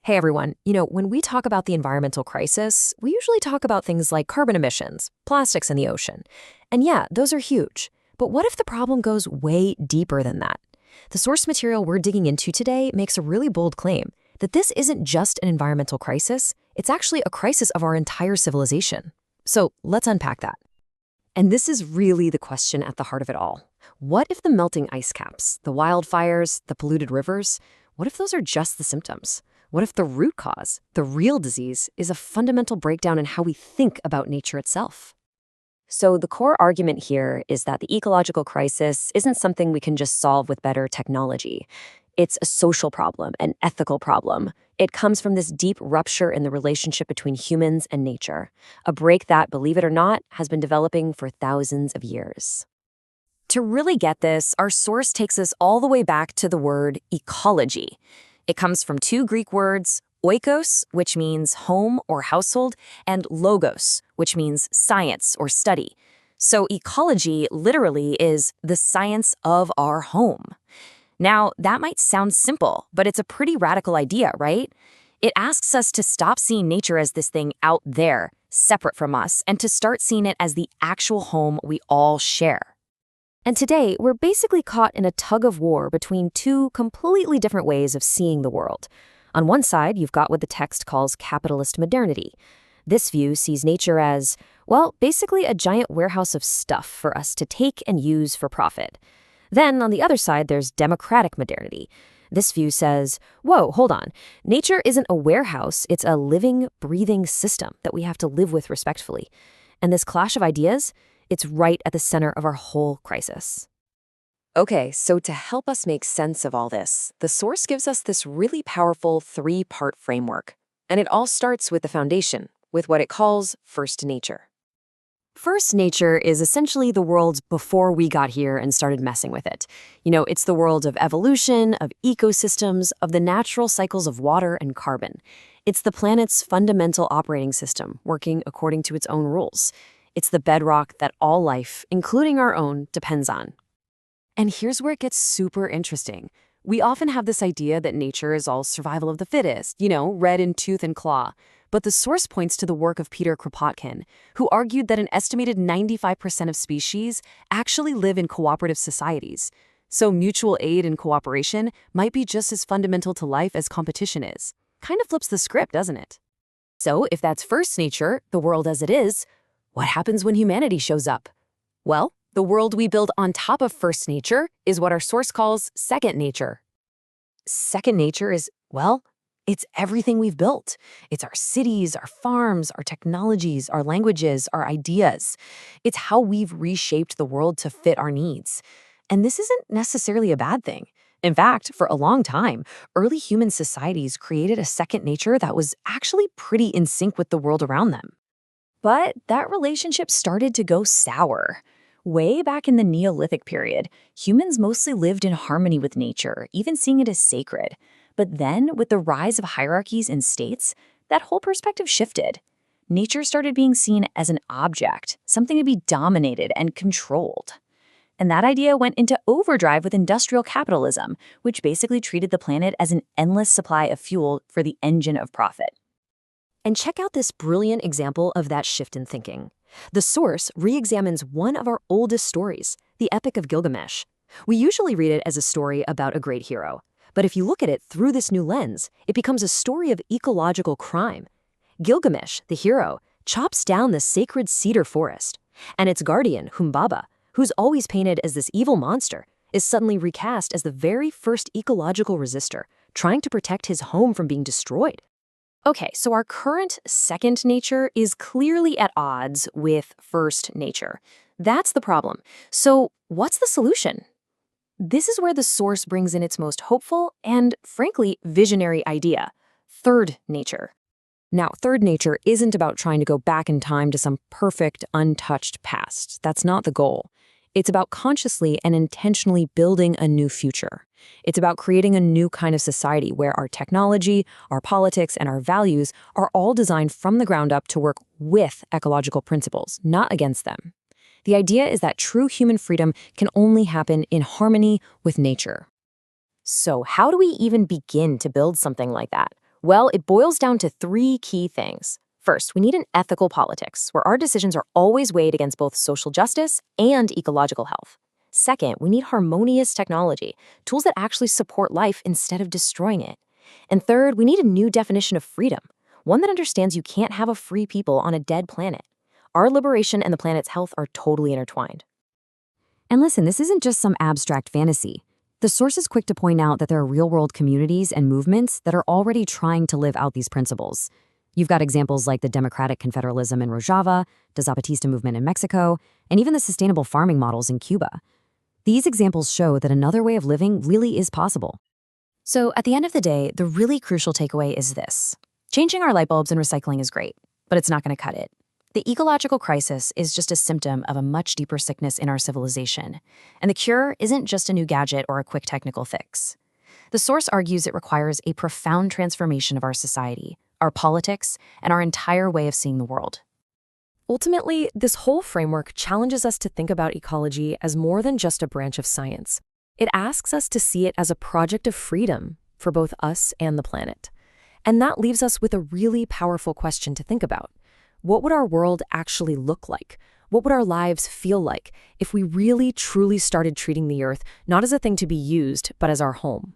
Hey everyone, when we talk about the environmental crisis, we usually talk about things like carbon emissions, plastics in the ocean. And yeah, those are huge. But what if the problem goes way deeper than that? The source material we're digging into today makes a really bold claim that this isn't just an environmental crisis, it's actually a crisis of our entire civilization. So let's unpack that. And this is really the question at the heart of it all. What if the melting ice caps, the wildfires, the polluted rivers, what if those are just the symptoms? What if the root cause, the real disease, is a fundamental breakdown in how we think about nature itself? So the core argument here is that the ecological crisis isn't something we can just solve with better technology. It's a social problem, an ethical problem. It comes from this deep rupture in the relationship between humans and nature, a break that, believe it or not, has been developing for thousands of years. To really get this, our source takes us all the way back to the word ecology. It comes from two Greek words, oikos, which means home or household, and logos, which means science or study. So ecology literally is the science of our home. Now, that might sound simple, but it's a pretty radical idea, right? It asks us to stop seeing nature as this thing out there, separate from us, and to start seeing it as the actual home we all share. And today, we're basically caught in a tug of war between two completely different ways of seeing the world. On one side, you've got what the text calls capitalist modernity. This view sees nature as, well, basically a giant warehouse of stuff for us to take and use for profit. Then, on the other side, there's democratic modernity. This view says, whoa, hold on. Nature isn't a warehouse, it's a living, breathing system that we have to live with respectfully. And this clash of ideas, it's right at the center of our whole crisis. Okay, so to help us make sense of all this, the source gives us this really powerful three-part framework. And it all starts with the foundation, with what it calls first nature. First nature is essentially the world before we got here and started messing with it. It's the world of evolution, of ecosystems, of the natural cycles of water and carbon. It's the planet's fundamental operating system, working according to its own rules. It's the bedrock that all life, including our own, depends on. And here's where it gets super interesting. We often have this idea that nature is all survival of the fittest, red in tooth and claw. But the source points to the work of Peter Kropotkin, who argued that an estimated 95% of species actually live in cooperative societies. So mutual aid and cooperation might be just as fundamental to life as competition is. Kind of flips the script, doesn't it? So if that's first nature, the world as it is, what happens when humanity shows up? Well, the world we build on top of first nature is what our source calls second nature. Second nature is, well, it's everything we've built. It's our cities, our farms, our technologies, our languages, our ideas. It's how we've reshaped the world to fit our needs. And this isn't necessarily a bad thing. In fact, for a long time, early human societies created a second nature that was actually pretty in sync with the world around them. But that relationship started to go sour. Way back in the Neolithic period, humans mostly lived in harmony with nature, even seeing it as sacred. But then, with the rise of hierarchies and states, that whole perspective shifted. Nature started being seen as an object, something to be dominated and controlled. And that idea went into overdrive with industrial capitalism, which basically treated the planet as an endless supply of fuel for the engine of profit. And check out this brilliant example of that shift in thinking. The source re-examines one of our oldest stories, the Epic of Gilgamesh. We usually read it as a story about a great hero. But if you look at it through this new lens, it becomes a story of ecological crime. Gilgamesh, the hero, chops down the sacred cedar forest, and its guardian, Humbaba, who's always painted as this evil monster, is suddenly recast as the very first ecological resistor, trying to protect his home from being destroyed. Okay, so our current second nature is clearly at odds with first nature. That's the problem. So what's the solution? This is where the source brings in its most hopeful and, frankly, visionary idea, third nature. Now, third nature isn't about trying to go back in time to some perfect, untouched past. That's not the goal. It's about consciously and intentionally building a new future. It's about creating a new kind of society where our technology, our politics, and our values are all designed from the ground up to work with ecological principles, not against them. The idea is that true human freedom can only happen in harmony with nature. So how do we even begin to build something like that? Well, it boils down to three key things. First, we need an ethical politics, where our decisions are always weighed against both social justice and ecological health. Second, we need harmonious technology, tools that actually support life instead of destroying it. And third, we need a new definition of freedom, one that understands you can't have a free people on a dead planet. Our liberation and the planet's health are totally intertwined. And listen, this isn't just some abstract fantasy. The source is quick to point out that there are real-world communities and movements that are already trying to live out these principles. You've got examples like the Democratic Confederalism in Rojava, the Zapatista movement in Mexico, and even the sustainable farming models in Cuba. These examples show that another way of living really is possible. So, at the end of the day, the really crucial takeaway is this. Changing our light bulbs and recycling is great, but it's not going to cut it. The ecological crisis is just a symptom of a much deeper sickness in our civilization, and the cure isn't just a new gadget or a quick technical fix. The source argues it requires a profound transformation of our society, our politics, and our entire way of seeing the world. Ultimately, this whole framework challenges us to think about ecology as more than just a branch of science. It asks us to see it as a project of freedom for both us and the planet. And that leaves us with a really powerful question to think about. What would our world actually look like? What would our lives feel like if we really, truly started treating the Earth not as a thing to be used, but as our home?